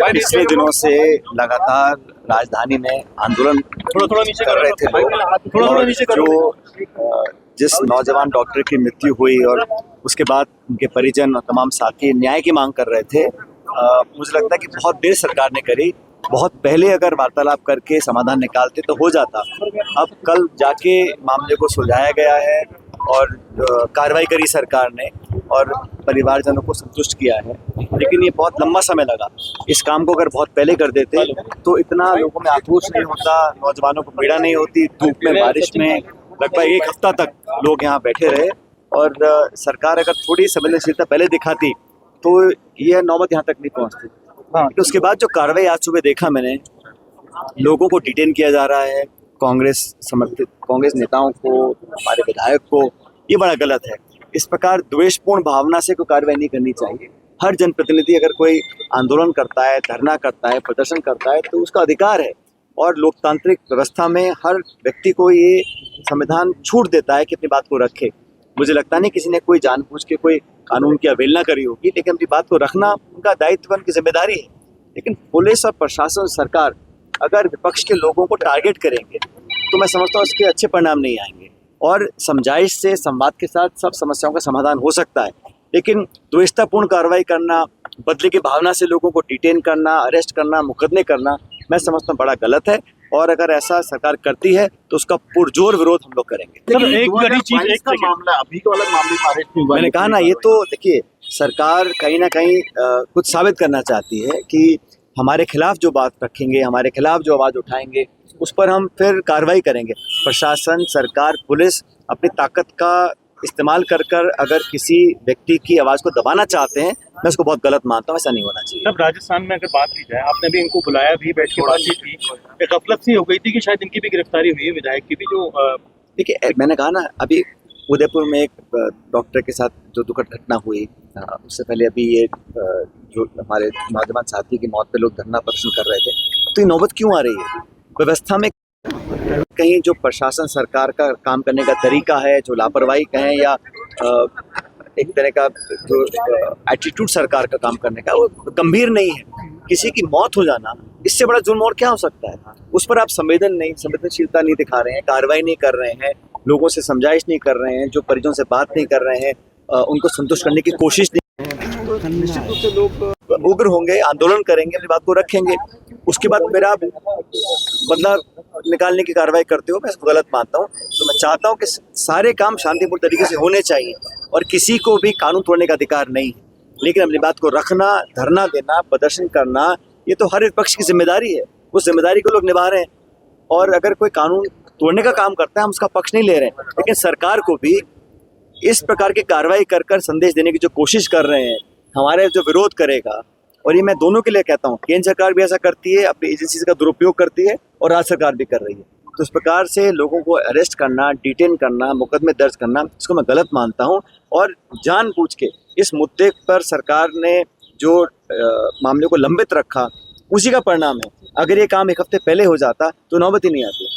पिछले दिनों से लगातार राजधानी में आंदोलन कर रहे थे लोग, और जो जिस नौजवान डॉक्टर की मृत्यु हुई और उसके बाद उनके परिजन और तमाम साथी न्याय की मांग कर रहे थे, मुझे लगता है कि बहुत देर सरकार ने करी। बहुत पहले अगर वार्तालाप करके समाधान निकालते तो हो जाता। अब कल जाके मामले को सुलझाया गया है और कार्रवाई करी सरकार ने और परिवारजनों को संतुष्ट किया है, लेकिन ये बहुत लंबा समय लगा। इस काम को अगर बहुत पहले कर देते तो इतना लोगों में आक्रोश नहीं होता, नौजवानों को पीड़ा नहीं होती। धूप में बारिश में लगभग एक हफ्ता तक लोग यहाँ बैठे रहे, और सरकार अगर थोड़ी संवेदनशीलता पहले दिखाती तो यह नौबत यहाँ तक नहीं पहुँचती। तो उसके बाद जो कार्रवाई आज सुबह देखा मैंने, लोगों को डिटेन किया जा रहा है, कांग्रेस समर्थित कांग्रेस नेताओं को, हमारे विधायक को, ये बड़ा गलत है। इस प्रकार द्वेषपूर्ण भावना से कोई कार्रवाई नहीं करनी चाहिए। हर जनप्रतिनिधि अगर कोई आंदोलन करता है, धरना करता है, प्रदर्शन करता है तो उसका अधिकार है, और लोकतांत्रिक व्यवस्था में हर व्यक्ति को ये संविधान छूट देता है कि अपनी बात को रखे। मुझे लगता नहीं किसी ने कोई जानबूझ के कोई कानून की अवहेलना करी होगी, लेकिन अपनी बात को रखना उनका दायित्व, उनकी जिम्मेदारी है। लेकिन पुलिस और प्रशासन, सरकार अगर विपक्ष के लोगों को टारगेट करेंगे तो मैं समझता हूँ इसके अच्छे परिणाम नहीं आएंगे। और समझाइश से, संवाद के साथ सब समस्याओं का समाधान हो सकता है, लेकिन द्वेषतापूर्ण कार्रवाई करना, बदले की भावना से लोगों को डिटेन करना, अरेस्ट करना, मुकदमे करना, मैं समझता हूँ बड़ा गलत है। और अगर ऐसा सरकार करती है तो उसका पुरजोर विरोध हम लोग करेंगे। एक बड़ी चीज, एक मामला अभी तो अलग मामले में अरेस्ट नहीं हुआ। मैंने कहा ना, ये तो देखिए सरकार कहीं ना कहीं कुछ साबित करना चाहती है कि हमारे खिलाफ जो बात रखेंगे, हमारे खिलाफ जो आवाज़ उठाएंगे, उस पर हम फिर कार्रवाई करेंगे। प्रशासन, सरकार, पुलिस अपनी ताकत का इस्तेमाल कर अगर किसी व्यक्ति की आवाज़ को दबाना चाहते हैं, मैं उसको बहुत गलत मानता हूँ। ऐसा नहीं होना चाहिए। तब राजस्थान में अगर बात की जाए, आपने भी इनको बुलाया भी, बैठ के बातचीत की, एक गफलत सी हो गई थी कि शायद इनकी भी गिरफ्तारी हुई है, विधायक की भी। जो देखिए, मैंने कहा ना, अभी उदयपुर में एक डॉक्टर के साथ जो दुखद घटना हुई, उससे पहले अभी ये जो हमारे नौजवान साथी की मौत पे लोग धरना प्रदर्शन कर रहे थे, तो ये नौबत क्यों आ रही है? व्यवस्था में कहीं जो प्रशासन, सरकार का काम करने का तरीका है, जो लापरवाही कहें या एक तरह का जो एटीट्यूड सरकार का काम करने का, वो गंभीर नहीं है। किसी की मौत हो जाना, इससे बड़ा जुर्म और क्या हो सकता है? उस पर आप संवेदनशीलता नहीं दिखा रहे हैं, कार्रवाई नहीं कर रहे हैं, लोगों से समझाइश नहीं कर रहे हैं, जो परिजनों से बात नहीं कर रहे हैं, उनको संतुष्ट करने की कोशिश नहीं। निश्चित रूप से लोग उग्र होंगे, आंदोलन करेंगे, अपनी बात को रखेंगे। उसके बाद फिर आप बदला निकालने की कार्रवाई करते हो, मैं इसको गलत मानता हूँ। तो मैं चाहता हूँ कि सारे काम शांतिपूर्ण तरीके से होने चाहिए और किसी को भी कानून तोड़ने का अधिकार नहीं है, लेकिन अपनी बात को रखना, धरना देना, प्रदर्शन करना, ये तो हर विपक्ष की जिम्मेदारी है। उस जिम्मेदारी को लोग निभा रहे हैं, और अगर कोई कानून तोड़ने का काम करता है, हम उसका पक्ष नहीं ले रहे हैं, लेकिन सरकार को भी इस प्रकार की कार्रवाई कर संदेश देने की जो कोशिश कर रहे हैं, हमारे जो विरोध करेगा, और ये मैं दोनों के लिए कहता हूँ, केंद्र सरकार भी ऐसा करती है, अपनी एजेंसी का दुरुपयोग करती है, और राज्य सरकार भी कर रही है। तो इस प्रकार से लोगों को अरेस्ट करना, डिटेन करना, मुकदमे दर्ज करना, इसको मैं गलत मानता हूँ। और जानबूझ के इस मुद्दे पर सरकार ने जो मामले को लंबित रखा, उसी का परिणाम है। अगर ये काम एक हफ्ते पहले हो जाता तो नौबत ही नहीं आती।